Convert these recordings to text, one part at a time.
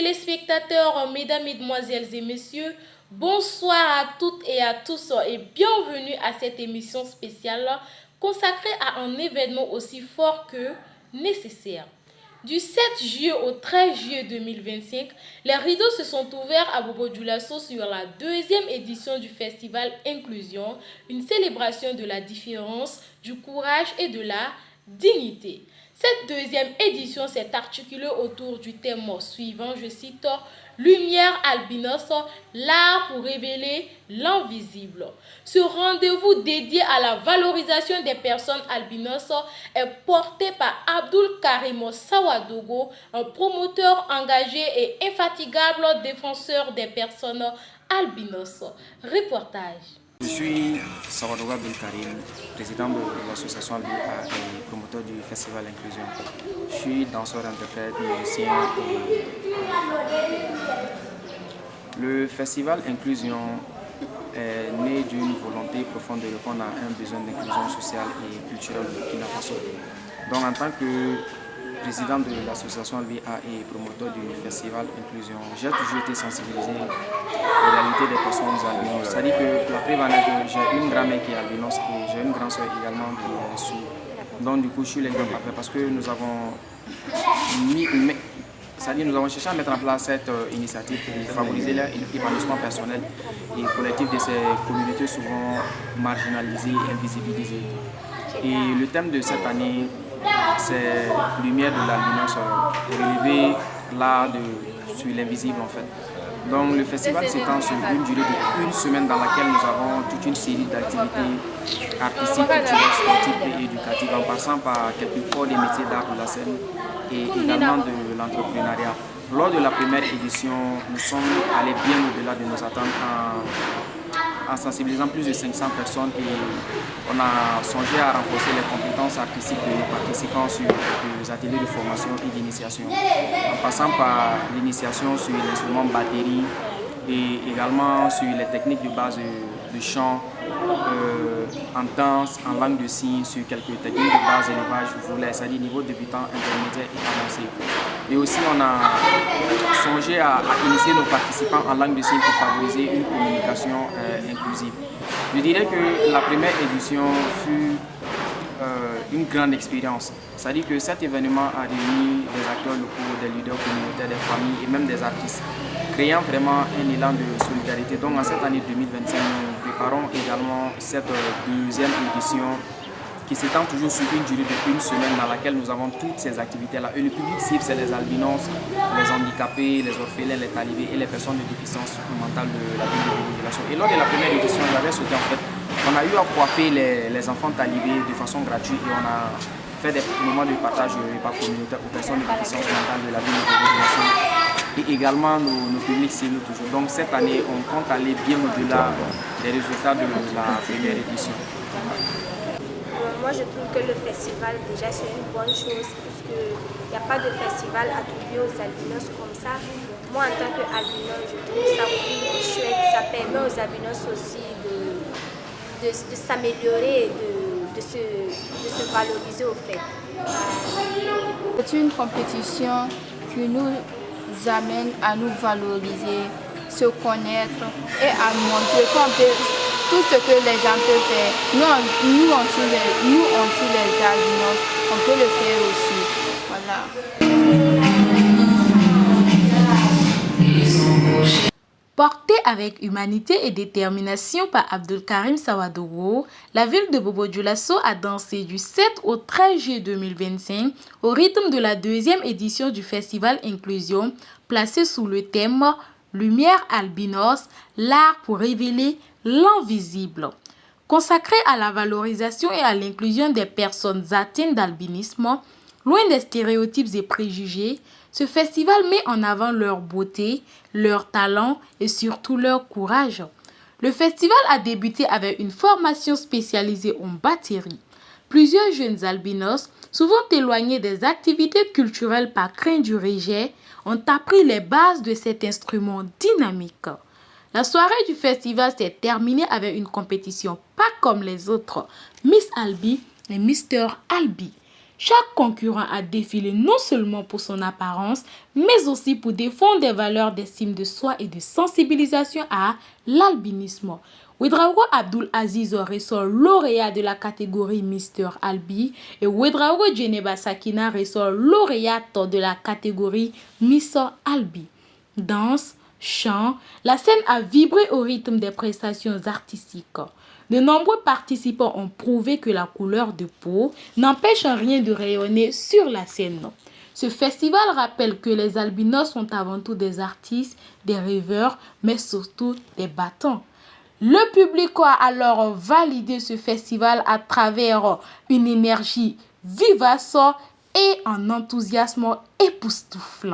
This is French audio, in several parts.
téléspectateurs, mesdames, mesdemoiselles et messieurs, bonsoir à toutes et à tous et bienvenue à cette émission spéciale consacrée à un événement aussi fort que nécessaire. Du 7 juillet au 13 juillet 2025, les rideaux se sont ouverts à Bobo-Dioulasso sur la deuxième édition du festival Inclusion, une célébration de la différence, du courage et de la dignité. Cette deuxième édition s'est articulée autour du thème suivant, je cite, Lumière albinos, l'art pour révéler l'invisible. Ce rendez-vous dédié à la valorisation des personnes albinos est porté par Abdul Karim Sawadogo, un promoteur engagé et infatigable défenseur des personnes albinos. Reportage. Je suis Sawadogo Abdul Karim, président de l'association Albia et promoteur du festival Inclusion. Je suis danseur-interprète, musicien et le festival Inclusion est né d'une volonté profonde de répondre à un besoin d'inclusion sociale et culturelle au Burkina Faso. Donc en tant que président de l'association LBA et promoteur du festival Inclusion, j'ai toujours été sensibilisé aux réalités des personnes albinos. C'est-à-dire que la preuve en est que j'ai une grand-mère qui est albinos et j'ai une grande-soeur également qui est sourde. Donc du coup, je suis l'exemple parfait parce que nous avons nous avons cherché à mettre en place cette initiative pour favoriser l'épanouissement personnel et collectif de ces communautés souvent marginalisées et invisibilisées. Et le thème de cette année, c'est Lumière de l'albinos, relever l'art sur l'invisible en fait. Donc le festival s'étend sur une durée de 1 semaine dans laquelle nous avons toute une série d'activités artistiques, culturelles, sportives et éducatives en passant par quelques corps des métiers d'art de la scène et également de l'entrepreneuriat. Lors de la première édition, nous sommes allés bien au-delà de nos attentes en sensibilisant plus de 500 personnes et on a songé à renforcer les compétences artistiques de nos participants sur les ateliers de formation et d'initiation, en passant par l'initiation sur l'instrument batterie et également sur les techniques de base de chant, en danse, en langue de signes, sur quelques techniques de base élevage, volet, c'est-à-dire niveau débutant, intermédiaire et avancé. Et aussi on a songé à initier nos participants en langue de signes pour favoriser une communication inclusive. Je dirais que la première édition fut une grande expérience. C'est-à-dire que cet événement a réuni des acteurs locaux, des leaders communautaires, des familles et même des artistes, créant vraiment un élan de solidarité. Donc en cette année 2025, nous préparons également cette deuxième édition qui s'étend toujours sur une durée de 1 semaine dans laquelle nous avons toutes ces activités-là. Et le public cible, c'est les albinos, les handicapés, les orphelins, les talibés et les personnes de déficience mentale de la ville de Bobo-Dioulasso. Et lors de la première édition, j'avais sauté en fait, on a eu à coiffer les enfants talibés de façon gratuite et on a fait des moments de partage de repas communautaire aux personnes de déficience mentale de la ville de Bobo-Dioulasso et également nos publics cibles toujours. Donc cette année, on compte aller bien au-delà des résultats de la première édition. Moi, je trouve que le festival, déjà, c'est une bonne chose puisqu'il n'y a pas de festival attribué aux albinos comme ça. Moi, en tant qu'albinos, je trouve ça vraiment chouette. Ça permet aux albinos aussi de s'améliorer et de se valoriser au fait. C'est une compétition qui nous amène à nous valoriser, se connaître et à montrer qu'on peut tout ce que les gens peuvent faire. Nous aussi les albinos, on peut le faire aussi. Voilà. Portée avec humanité et détermination par Abdul Karim Sawadogo, la ville de Bobo-Dioulasso a dansé du 7 au 13 juillet 2025 au rythme de la deuxième édition du festival Inclusion, placé sous le thème Lumière albinos, l'art pour révéler l'invisible. Consacré à la valorisation et à l'inclusion des personnes atteintes d'albinisme, loin des stéréotypes et préjugés, ce festival met en avant leur beauté, leur talent et surtout leur courage. Le festival a débuté avec une formation spécialisée en batterie. Plusieurs jeunes albinos, souvent éloignés des activités culturelles par crainte du rejet, ont appris les bases de cet instrument dynamique. La soirée du festival s'est terminée avec une compétition pas comme les autres, Miss Albi et Mr. Albi. Chaque concurrent a défilé non seulement pour son apparence, mais aussi pour défendre des valeurs d'estime de soi et de sensibilisation à l'albinisme. Ouedraogo Abdul Aziz ressort lauréat de la catégorie Mister Albi et Ouedraogo Djeneba Sakina ressort lauréate de la catégorie Miss Albi. Danse, chant, la scène a vibré au rythme des prestations artistiques. De nombreux participants ont prouvé que la couleur de peau n'empêche en rien de rayonner sur la scène. Ce festival rappelle que les albinos sont avant tout des artistes, des rêveurs, mais surtout des battants. Le public a alors validé ce festival à travers une énergie vivace et un enthousiasme époustouflant.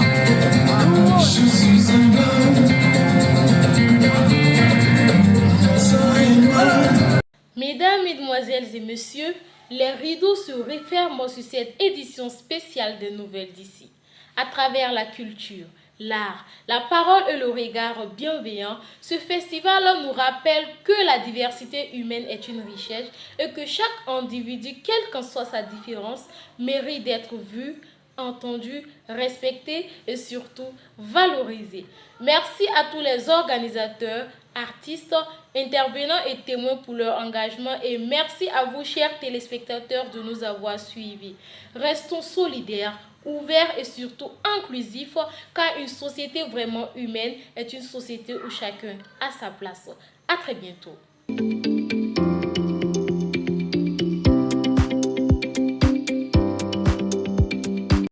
Mesdames, Mesdemoiselles et Messieurs, les rideaux se referment sur cette édition spéciale des Nouvelles d'ici. À travers la culture, l'art, la parole et le regard bienveillant, ce festival nous rappelle que la diversité humaine est une richesse et que chaque individu, quelle qu'en soit sa différence, mérite d'être vu, entendu, respecté et surtout valorisé. Merci à tous les organisateurs, artistes, intervenants et témoins pour leur engagement et merci à vous, chers téléspectateurs, de nous avoir suivis. Restons solidaires, ouverts et surtout inclusifs, car une société vraiment humaine est une société où chacun a sa place. À très bientôt.